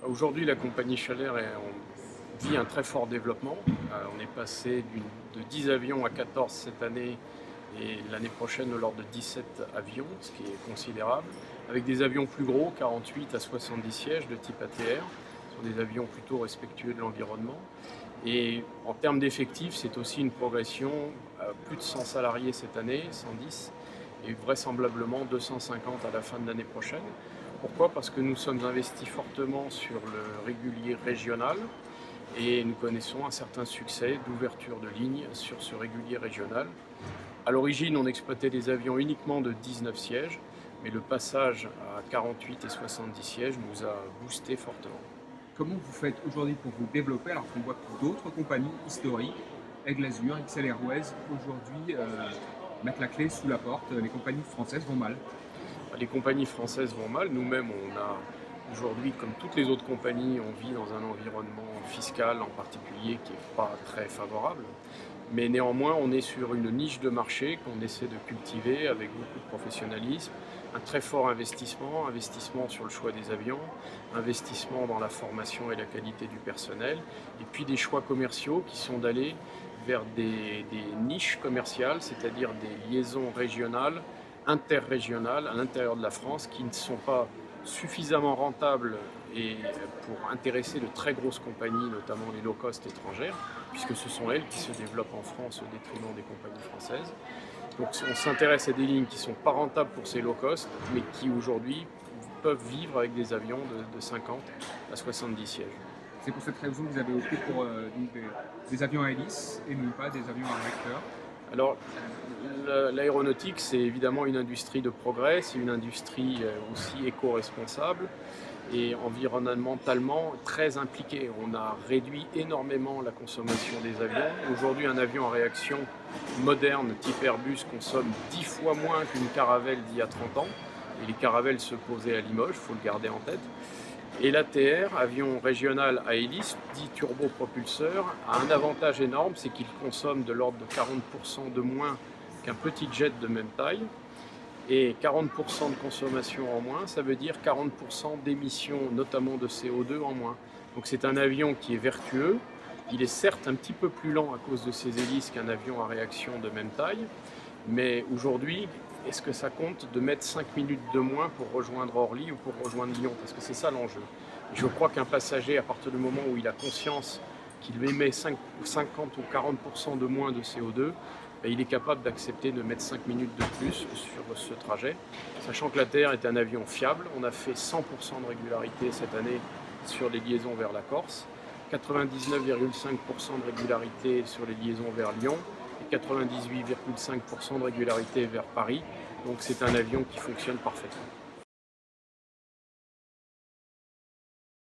Aujourd'hui, la compagnie Chalair vit un très fort développement. On est passé de 10 avions à 14 cette année et l'année prochaine de l'ordre de 17 avions, ce qui est considérable, avec des avions plus gros, 48 à 70 sièges de type ATR. Ce sont des avions plutôt respectueux de l'environnement. Et en termes d'effectifs, c'est aussi une progression, plus de 100 salariés cette année, 110, et vraisemblablement 250 à la fin de l'année prochaine. Pourquoi? Parce que nous sommes investis fortement sur le régulier régional et nous connaissons un certain succès d'ouverture de lignes sur ce régulier régional. À l'origine, on exploitait des avions uniquement de 19 sièges, mais le passage à 48 et 70 sièges nous a boosté fortement. Comment vous faites aujourd'hui pour vous développer alors qu'on voit que d'autres compagnies historiques, Aigle Azur, XL Airways, aujourd'hui mettent la clé sous la porte, les compagnies françaises vont mal? Les compagnies françaises vont mal. Nous-mêmes, on a aujourd'hui, comme toutes les autres compagnies, on vit dans un environnement fiscal en particulier qui n'est pas très favorable. Mais néanmoins, on est sur une niche de marché qu'on essaie de cultiver avec beaucoup de professionnalisme, un très fort investissement, investissement sur le choix des avions, investissement dans la formation et la qualité du personnel, et puis des choix commerciaux qui sont d'aller vers des niches commerciales, c'est-à-dire des liaisons régionales, interrégionales à l'intérieur de la France qui ne sont pas suffisamment rentables et pour intéresser de très grosses compagnies, notamment les low cost étrangères, puisque ce sont elles qui se développent en France au détriment des compagnies françaises. Donc on s'intéresse à des lignes qui ne sont pas rentables pour ces low cost, mais qui aujourd'hui peuvent vivre avec des avions de 50 à 70 sièges. C'est pour cette raison que vous avez opté pour donc des avions à hélice et non pas des avions à réacteur. Alors, l'aéronautique, c'est évidemment une industrie de progrès, c'est une industrie aussi éco-responsable et environnementalement très impliquée. On a réduit énormément la consommation des avions. Aujourd'hui, un avion à réaction moderne type Airbus consomme 10 fois moins qu'une Caravelle d'il y a 30 ans. Et les Caravelles se posaient à Limoges, il faut le garder en tête. Et l'ATR, avion régional à hélice, dit turbopropulseur, a un avantage énorme, c'est qu'il consomme de l'ordre de 40% de moins qu'un petit jet de même taille. Et 40% de consommation en moins, ça veut dire 40% d'émissions, notamment de CO2 en moins. Donc c'est un avion qui est vertueux. Il est certes un petit peu plus lent à cause de ses hélices qu'un avion à réaction de même taille, mais aujourd'hui, est-ce que ça compte de mettre 5 minutes de moins pour rejoindre Orly ou pour rejoindre Lyon? Parce que c'est ça l'enjeu. Je crois qu'un passager, à partir du moment où il a conscience qu'il émet 50 ou 40% de moins de CO2, ben, il est capable d'accepter de mettre 5 minutes de plus sur ce trajet, sachant que la Terre est un avion fiable. On a fait 100% de régularité cette année sur les liaisons vers la Corse, 99,5% de régularité sur les liaisons vers Lyon, 98,5% de régularité vers Paris. Donc c'est un avion qui fonctionne parfaitement.